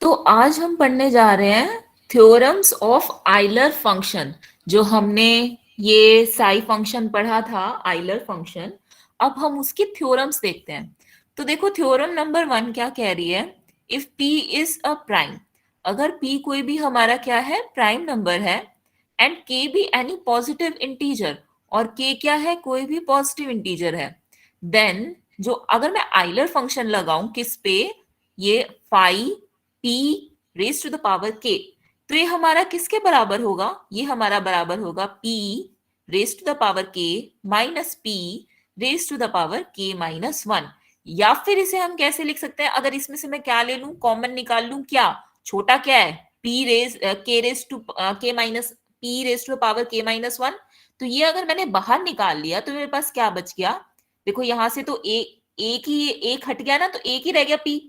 तो आज हम पढ़ने जा रहे हैं थ्योरम्स ऑफ आइलर फंक्शन। जो हमने ये साई फंक्शन पढ़ा था, आइलर फंक्शन, अब हम उसकी थ्योरम्स देखते हैं। तो देखो, थ्योरम नंबर 1 क्या कह रही है? If p is a prime, अगर p कोई भी हमारा क्या है, प्राइम नंबर है, एंड k भी एनी पॉजिटिव इंटीजर, और k क्या है, कोई भी पॉजिटिव इंटीजर है, देन जो अगर मैं आइलर फंक्शन लगाऊं किस पे, ये phi p raise to the power k, तो ये हमारा किसके बराबर होगा? ये हमारा बराबर होगा p raise to the power k minus p raise to the power k minus 1। या फिर इसे हम कैसे लिख सकते हैं? अगर इसमें से मैं क्या ले लूं, कॉमन निकाल लूं, क्या छोटा क्या है, p raise k raise to k minus p raise to the power k minus 1। तो ये अगर मैंने बाहर निकाल लिया तो मेरे पास क्या बच गया? देखो यहां से तो एक ही एक हट गया ना, तो एक ही रह गया p,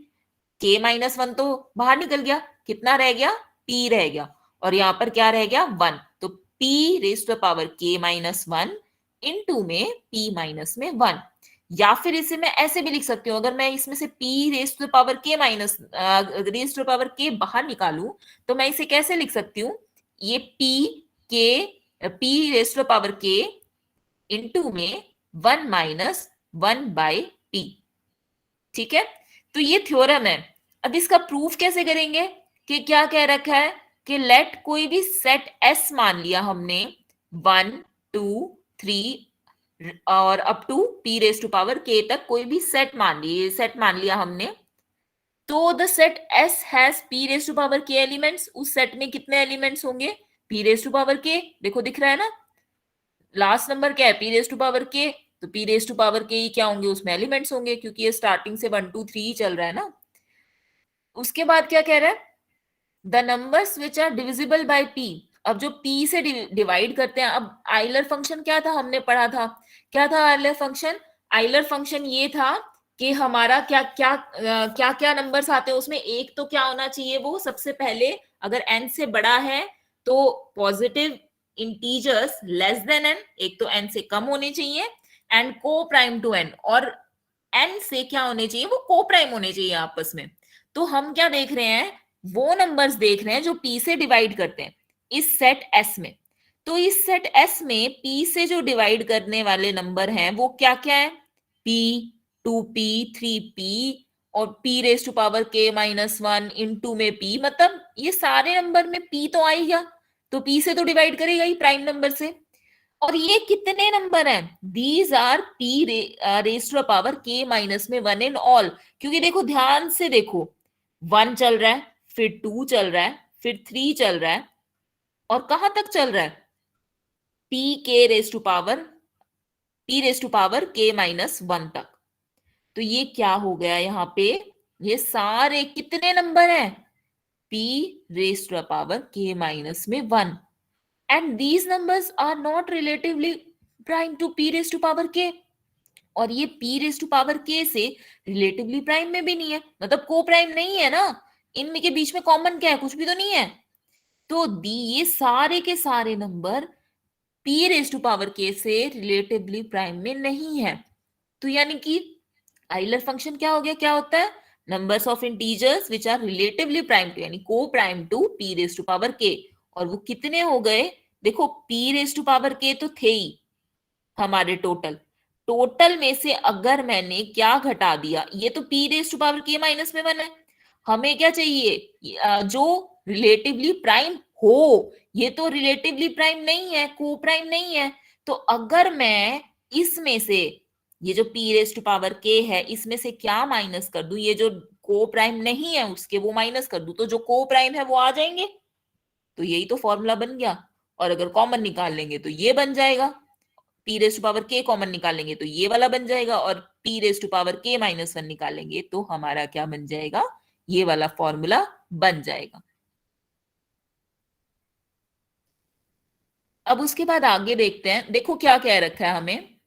k माइनस 1 तो बाहर निकल गया, कितना रह गया? p रह गया, और यहां पर क्या रह गया? 1। तो p raise to the power k minus 1 into में p माइनस में 1। या फिर इसे मैं ऐसे भी लिख सकती हूँ, अगर मैं इसमें से p raise to the power k minus raise to the power k बाहर निकालू, तो मैं इसे कैसे लिख सकती हूँ? ये p raise to the power k into में 1 माइनस 1 बाई p। ठीक है, तो ये थ्योरम है। अब इसका प्रूफ कैसे करेंगे? कि क्या कह रखा है कि लेट कोई भी सेट एस मान लिया हमने, 1 2 3 और up to p raise to power k तक कोई भी सेट मान लिया, सेट मान लिया हमने, तो the set S has p raise to power k elements. उस सेट में कितने एलिमेंट्स होंगे? p raise to power k, देखो दिख रहा है ना, लास्ट नंबर क्या है? p raise to power k, तो p raise to power k ही क्या होंगे, उसमें एलिमेंट्स होंगे, क्योंकि ये स्टार्टिंग से 1 2 3 ही चल रहा है ना। उसके बाद क्या कह रहा है? The numbers which are divisible by p। अब जो p से डिवाइड करते हैं, अब आइलर फंक्शन क्या था, हमने पढ़ा था, क्या था आइलर फंक्शन? आइलर फंक्शन ये था कि हमारा क्या क्या क्या क्या नंबर्स आते हैं उसमें, एक तो क्या होना चाहिए, वो सबसे पहले अगर n से बड़ा है तो positive integers less than n, एक तो n से कम होने चाहिए, एंड को प्राइम टू n, और n से क्या होने चाहिए, वो को प्राइम होने चाहिए आपस में। तो हम क्या देख रहे हैं, वो नंबर्स देख रहे हैं जो p से डिवाइड करते हैं इस सेट s में। तो इस सेट s में p से जो डिवाइड करने वाले नंबर हैं वो क्या क्या है? p 2p 3p और p raise to power k minus 1 into में p, मतलब ये सारे नंबर में p तो आ ही गया, तो p से तो डिवाइड करेगा ही प्राइम नंबर से। और ये कितने नंबर हैं? These are p raise to power k minus में 1 इन ऑल। क्योंकि देखो ध्यान से देखो, 1 चल रहा है, फिर 2 चल रहा है, फिर 3 चल रहा है, और कहां तक चल रहा है? p raise to power k minus 1 तक। तो ये क्या हो गया यहाँ पे? ये सारे कितने नंबर हैं? p raise to power k minus में 1, and these numbers are not relatively prime to p raise to power k। और ये p raise to power k से रिलेटिवली प्राइम में भी नहीं है, मतलब को प्राइम नहीं है ना, इनमें के बीच में कॉमन क्या है? कुछ भी तो नहीं है। तो दी ये सारे के सारे number p raise to power k से रिलेटिवली प्राइम में नहीं है। तो यानी कि आइलर फंक्शन क्या हो गया, क्या होता है? Numbers of integers which are relatively prime to, यानी coprime to p raise to power k। और वो कितने हो गए? देखो p raise to power k तो थे ही हमारे टोटल, टोटल में से अगर मैंने क्या घटा दिया, ये तो p raise to power k minus में 1 है, हमें क्या चाहिए? जो रिलेटिवली प्राइम हो, ये तो रिलेटिवली प्राइम नहीं है, को प्राइम नहीं है। तो अगर मैं इसमें से ये जो p raise to power k है, इसमें से क्या माइनस कर दूं, ये जो को प्राइम नहीं है उसके वो माइनस कर दूं, तो जो को प्राइम है वो आ जाएंगे। तो यही तो फॉर्मूला बन गया। और अगर कॉमन निकाल लेंगे तो ये बन जाएगा, p raise to power k कॉमन निकालेंगे तो ये वाला बन जाएगा, और p raise to power k minus 1 निकालेंगे तो हमारा क्या बन जाएगा? ये वाला फॉर्मूला बन जाएगा। अब उसके बाद आगे देखते हैं, देखो क्या कह रखा है हमें।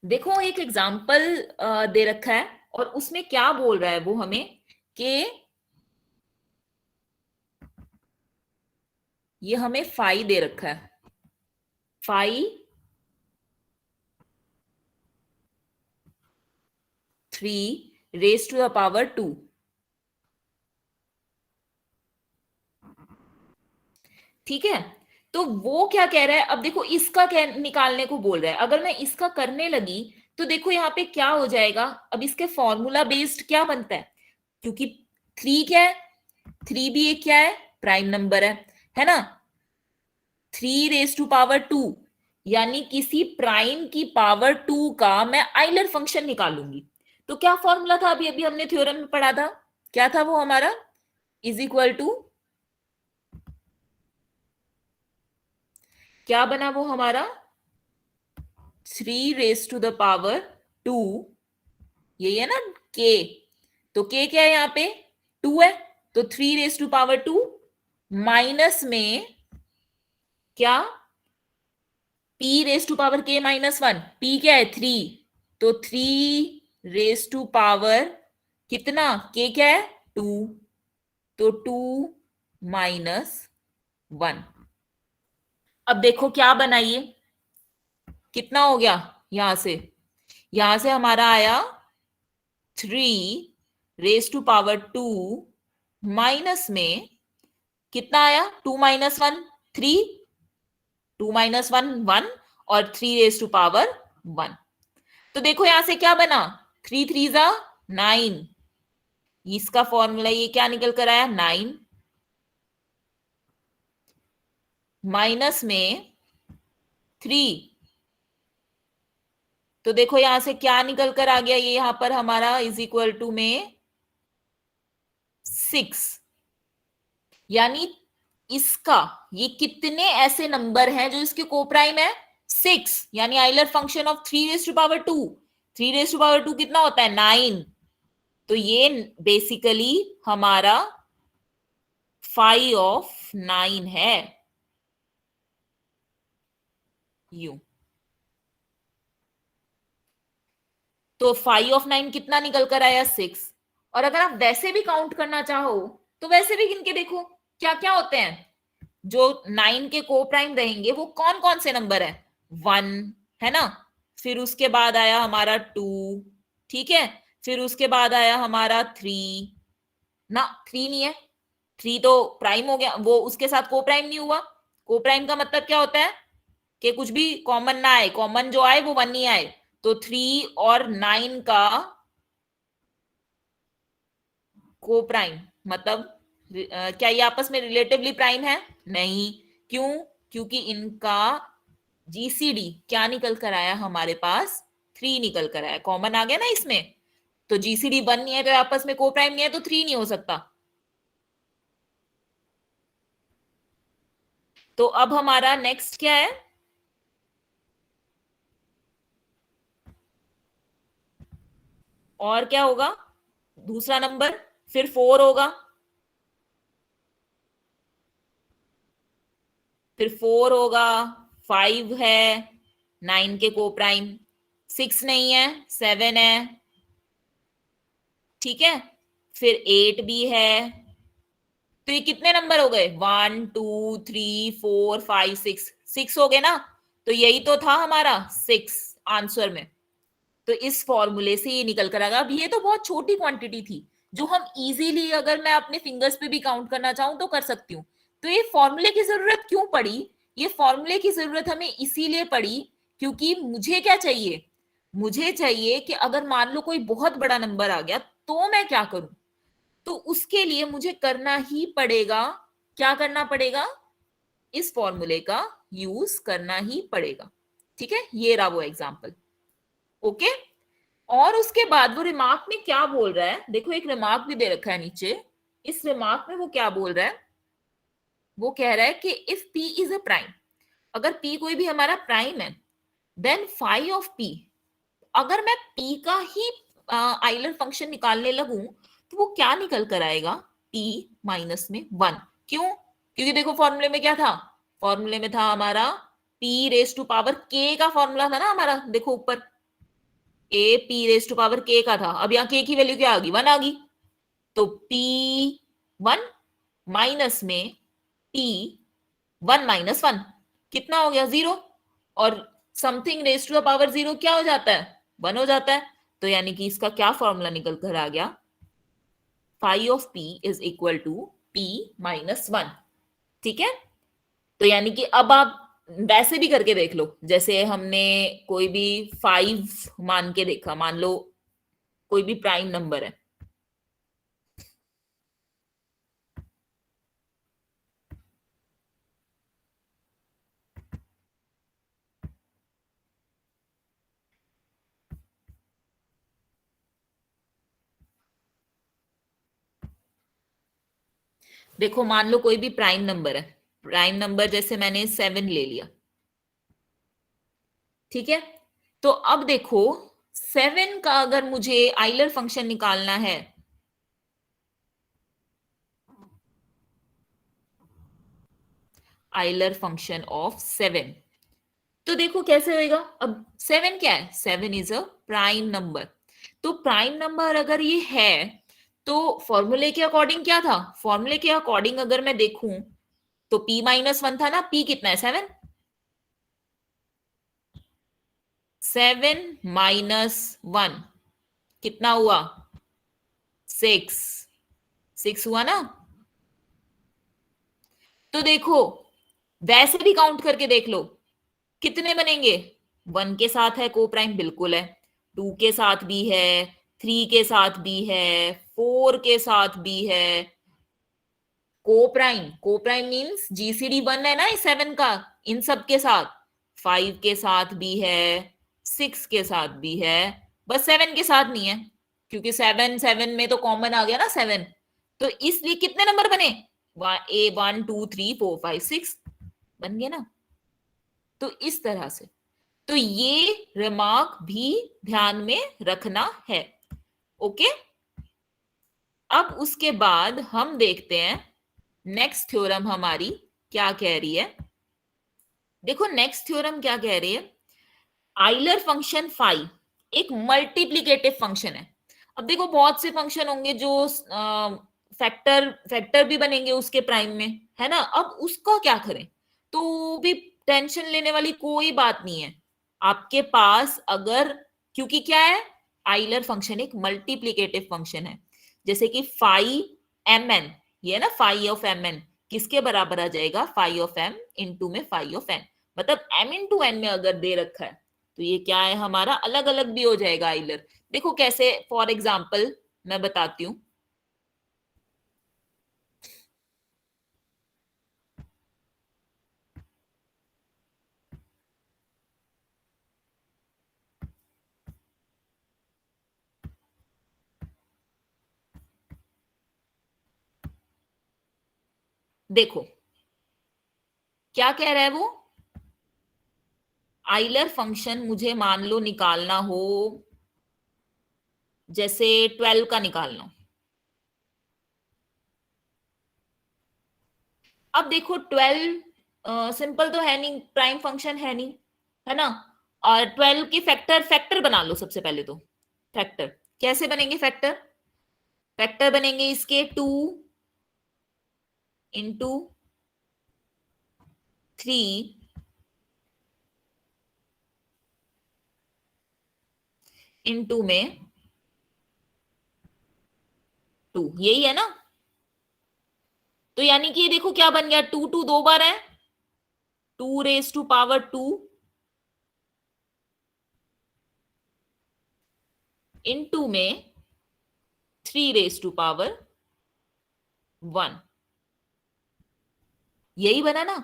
देखो एक एग्जाम्पल दे रखा है और उसमें क्या बोल रहा है वो हमें कि ये हमें फाई दे रखा है, phi 3 raised to the power 2। ठीक है, तो वो क्या कह रहा है, अब देखो इसका निकालने को बोल रहा है। अगर मैं इसका करने लगी तो देखो यहाँ पे क्या हो जाएगा, अब इसके फॉर्मूला बेस्ड क्या बनता है, क्योंकि 3 क्या है, 3 भी एक क्या है, प्राइम नंबर है ना। 3 raised to power 2 यानी किसी प्राइम की पावर 2 का मैं आइलर फंक्शन निकालूंगी। तो क्या फॉर्मूला था, अभी अभी हमने थ्योरम में पढ़ा था, क्या था वो हमारा, इज इक्वल टू, क्या बना वो हमारा, 3 raised to the power 2, यही है ना के, तो के क्या है यहाँ पे, 2 है, तो 3 raised to power 2 माइनस में क्या, p raised to power k-1, p क्या है 3, तो 3 raised to power कितना, k क्या है 2, तो 2 - 1। अब देखो क्या बनाइए, कितना हो गया, यहां से हमारा आया 3 raised to power 2 माइनस में कितना आया, 2 - 1 3, 2 - 1 1, और 3 raised to power 1। तो देखो यहां से क्या बना, 3 3 ज़ा 9, इसका फॉर्मूला ये क्या निकल कर आया 9, माइनस में 3, तो देखो यहां से क्या निकल कर आ गया, ये यहां पर हमारा इज इक्वल टू में 6। यानी इसका, ये कितने ऐसे नंबर हैं जो इसके कोप्राइम है, 6, यानी Euler function of 3 raised to power 2, 3 raised to power 2 कितना होता है 9, तो ये बेसिकली हमारा 5 है, यू। तो 5 कितना निकल कर आया 6। और अगर आप वैसे भी काउंट करना चाहो तो वैसे भी गिन के देखो क्या क्या होते हैं, जो 9 के को प्राइम रहेंगे वो कौन कौन से नंबर है, 1 है ना, फिर उसके बाद आया हमारा 2, ठीक है, फिर उसके बाद आया हमारा 3, ना 3 नहीं है, 3 तो प्राइम हो गया, वो उसके साथ को प्राइम नहीं हुआ। को प्राइम का मतलब क्या होता है कि कुछ भी कॉमन ना आए, कॉमन जो आए वो 1 नहीं आए, तो 3 और 9 का को प्राइम मतलब क्या ये आपस में रिलेटिवली प्राइम है, नहीं, क्यों, क्योंकि इनका जीसीडी क्या निकल कर आया हमारे पास, 3 निकल कर आया, कॉमन आ गया ना इसमें, तो जीसीडी 1 नहीं है तो आपस में को प्राइम नहीं है, तो 3 नहीं हो सकता। तो अब हमारा नेक्स्ट क्या है, और क्या होगा, दूसरा नंबर, फिर 4 होगा, फिर 4 होगा, 5 है, 9 के को प्राइम, 6 नहीं है, 7 है, ठीक है, फिर 8 भी है, तो ये कितने नंबर हो गए, 1 2 3 4 5 6, 6 हो गए ना, तो यही तो था हमारा 6 आंसर में। तो इस फॉर्मूले से ये निकल कर आएगा। अब ये तो बहुत छोटी क्वांटिटी थी जो हम इजीली, अगर मैं अपने फिंगर्स पे भी काउंट करना चाहूं तो कर सकती हूँ। तो ये फॉर्मूले की जरूरत क्यों पड़ी, ये फॉर्मूले की जरूरत हमें इसीलिए पड़ी क्योंकि मुझे क्या चाहिए, मुझे चाहिए कि अगर मान लो कोई बहुत बड़ा नंबर आ गया तो मैं क्या करूं, तो उसके लिए मुझे करना ही पड़ेगा, क्या करना पड़ेगा, इस फॉर्मूले का यूज करना ही पड़ेगा। ठीक है, ये रहा वो एग्जाम्पल। ओके, और उसके बाद वो रिमार्क में क्या बोल रहा है, देखो एक रिमार्क भी दे रखा है नीचे, इस रिमार्क में वो क्या बोल रहा है, वो कह रहा है कि if p is a prime, अगर p कोई भी हमारा प्राइम है, देन फाई ऑफ p, अगर मैं p का ही आइलर फंक्शन निकालने लगूं तो वो क्या निकल कर आएगा, p माइनस में 1। क्यों, क्योंकि देखो फॉर्मूले में क्या था, फॉर्मूले में था हमारा p raise to power k का फॉर्मूला था ना हमारा, देखो ऊपर, a p raise to power k का था, अब यहाँ के की वैल्यू क्या आ गई, 1 आ गई, तो P1 माइनस में P1 - 1 कितना हो गया, 0, और something raise to the power 0 क्या हो जाता है, 1 हो जाता है। तो यानी कि इसका क्या फॉर्मूला निकल कर आ गया, phi of P is equal to P-1। ठीक है, तो यानी कि अब आप वैसे भी करके देख लो, जैसे हमने कोई भी 5 मान के देखा, मान लो कोई भी प्राइम नंबर है, देखो मान लो कोई भी प्राइम नंबर है, प्राइम नंबर जैसे मैंने 7 ले लिया, ठीक है, तो अब देखो 7 का अगर मुझे आइलर फंक्शन निकालना है, आइलर फंक्शन ऑफ 7, तो देखो कैसे होएगा। अब 7 क्या है, 7 इज अ प्राइम नंबर, तो प्राइम नंबर अगर ये है तो फॉर्मूले के अकॉर्डिंग क्या था, फॉर्मूले के अकॉर्डिंग अगर मैं देखूं तो P-1 था ना, P कितना है, 7, 7 - 1 कितना हुआ, 6, 6 हुआ ना। तो देखो वैसे भी काउंट करके देख लो कितने बनेंगे, 1 के साथ है को प्राइम, बिल्कुल है, 2 के साथ भी है, 3 के साथ भी है, 4 के साथ भी है, को प्राइम मीन्स जीसीडी 1 है ना इस 7 का, इन सब के साथ, 5 के साथ भी है, 6 के साथ भी है, बस 7 के साथ नहीं है, क्योंकि 7 में तो कॉमन आ गया ना 7, तो इसलिए कितने नंबर बने, ए 1 2 3 4 5 6 बन गए ना। तो इस तरह से, तो ये रिमार्क भी ध्यान में रखना है। ओके, अब उसके बाद हम देखते हैं नेक्स्ट थ्योरम हमारी क्या कह रही है। देखो नेक्स्ट थ्योरम क्या कह रही है, आइलर फंक्शन फाई एक मल्टीप्लीकेटिव फंक्शन है। अब देखो बहुत से फंक्शन होंगे जो फैक्टर फैक्टर भी बनेंगे उसके प्राइम में, है ना, अब उसका क्या करें, तो भी टेंशन लेने वाली कोई बात नहीं है आपके पास, अगर, क्योंकि क्या है, आइलर फंक्शन एक मल्टीप्लीकेटिव फंक्शन है, जैसे कि फाई एम एन, ये ना फाई ऑफ एम एन किसके बराबर आ जाएगा, फाई ऑफ एम इंटू में फाई ऑफ एन, मतलब एम इंटू एन में अगर दे रखा है तो ये क्या है हमारा अलग अलग भी हो जाएगा आइलर। देखो कैसे, फॉर एग्जाम्पल मैं बताती हूं, देखो क्या कह रहा है वो, आइलर फंक्शन मुझे मान लो निकालना हो, जैसे 12 का निकालना हो। अब देखो 12 सिंपल तो है नहीं, प्राइम फंक्शन है नहीं, है ना, और 12 के फैक्टर फैक्टर बना लो सबसे पहले तो, फैक्टर कैसे बनेंगे, फैक्टर फैक्टर बनेंगे इसके 2 × 3 इंटू में 2, यही है ना। तो यानी कि ये देखो क्या बन गया, 2 2 दो बार है, 2 raised to power 2 इंटू में 3 raised to power 1, यही बना ना।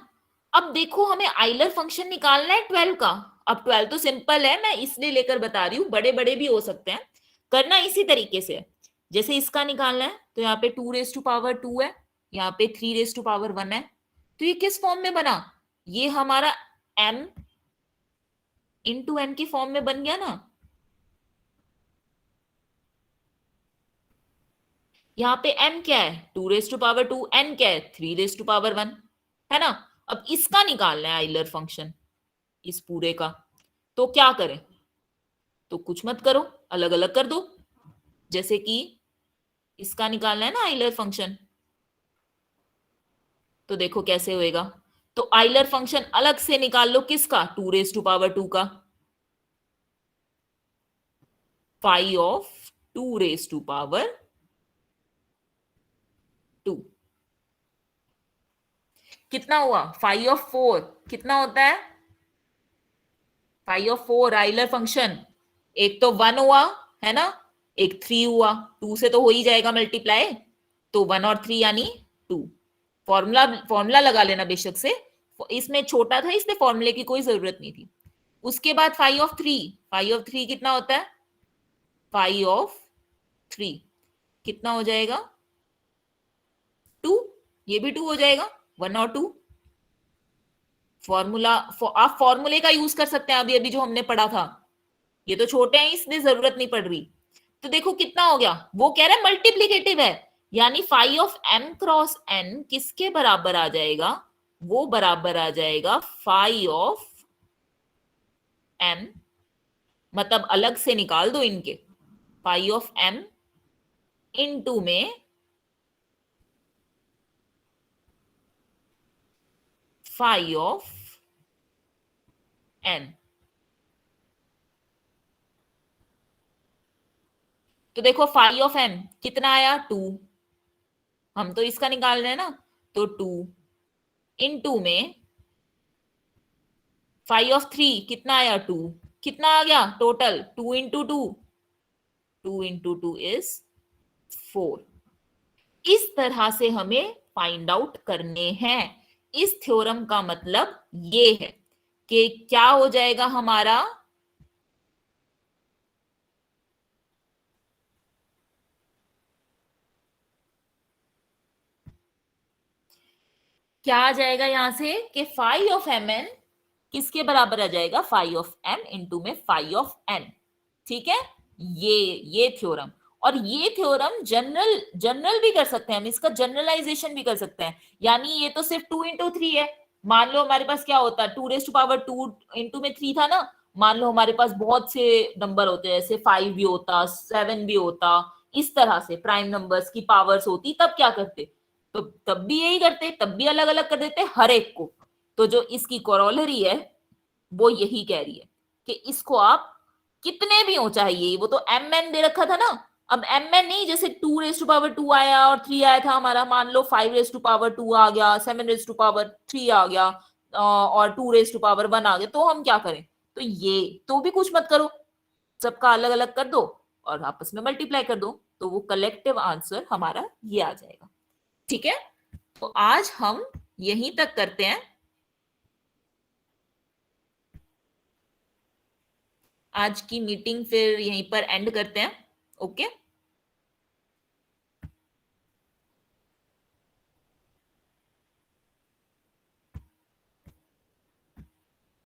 अब देखो हमें आइलर फंक्शन निकालना है 12 का, अब 12 तो सिंपल है, मैं इसलिए लेकर बता रही हूँ, बड़े बड़े भी हो सकते हैं, करना इसी तरीके से है। जैसे इसका निकालना है तो यहाँ पे 2 raised to power 2 है, यहाँ पे 3 raised to power 1 है, तो ये किस फॉर्म में बना, ये हमारा m इंटू एन की फॉर्म में बन गया ना। यहाँ पे m क्या है, 2 raised to power 2, n क्या है, 3 raised to power 1, है ना। अब इसका निकालना है आइलर फंक्शन, इस पूरे का, तो क्या करें, तो कुछ मत करो, अलग अलग कर दो। जैसे कि इसका निकालना है ना आइलर फंक्शन, तो देखो कैसे होएगा। तो आइलर फंक्शन अलग से निकाल लो, किसका, 2 raised to power 2 का, phi of 2 raised to power 2। कितना हुआ, phi of 4 कितना होता है, phi of 4 आइलर फंक्शन, एक तो 1 हुआ है ना, एक 3 हुआ, 2 से तो हो ही जाएगा मल्टीप्लाई, तो 1 और 3 यानी 2। फॉर्मूला फॉर्मूला लगा लेना बेशक से, इसमें छोटा था इसलिए फॉर्मूले की कोई जरूरत नहीं थी। उसके बाद फाई ऑफ थ्री कितना होता है, फाई ऑफ 3 कितना हो जाएगा, 2। ये भी 2 हो जाएगा, 1 और 2। फॉर्मूला आप फॉर्मूले का यूज कर सकते हैं, अभी अभी जो हमने पढ़ा था। ये तो छोटे हैं इसलिए जरूरत नहीं पड़ रही। तो देखो कितना हो गया, वो कह रहा है मल्टीप्लीकेटिव है, यानी phi of m cross n किसके बराबर आ जाएगा, वो बराबर आ जाएगा फाई ऑफ m, मतलब अलग से निकाल दो इनके, फाई ऑफ m इनटू में फाई ऑफ n। तो देखो फाई ऑफ m कितना आया, 2, हम तो इसका निकाल रहे हैं ना, तो 2 इनटू में फाई ऑफ 3 कितना आया, 2, कितना आ गया टोटल, 2 इंटू 2 इस तरह से हमें फाइंड आउट करने हैं। इस थ्योरम का मतलब ये है कि क्या हो जाएगा हमारा, क्या आ जाएगा यहां से कि फाई ऑफ एम एन किसके बराबर आ जाएगा, फाई ऑफ एम इंटू में फाई ऑफ एन। ठीक है, ये थ्योरम, और ये थ्योरम जनरल जनरल भी कर सकते हैं हम, इसका जनरलाइजेशन भी कर सकते हैं। यानी ये तो सिर्फ 2 इंटू 3 है, मान लो हमारे पास क्या होता है, 2 raised to power 2 इंटू में 3 था ना, मान लो हमारे पास बहुत से नंबर होते हैं, जैसे 5 भी होता, 7 भी होता, इस तरह से प्राइम नंबर्स की पावर्स होती, तब क्या करते, तो तब भी यही करते, तब भी अलग अलग कर देते हर एक को। तो जो इसकी कोरोलरी है वो यही कह रही है कि इसको आप कितने भी हो चाहिए, वो तो एम एन दे रखा था ना, अब एम एन नहीं, जैसे 2 raised to power 2 आया और 3 आया था हमारा, मान लो 5 raised to power 2 आ गया, 7 raised to power 3 आ गया, और 2 raised to power 1 आ गया, तो हम क्या करें, तो ये तो भी कुछ मत करो, सबका अलग अलग कर दो और आपस में मल्टीप्लाई कर दो, तो वो कलेक्टिव आंसर हमारा ये आ जाएगा। ठीक है, तो आज हम यहीं तक करते हैं, आज की मीटिंग फिर यहीं पर एंड करते हैं। ओके।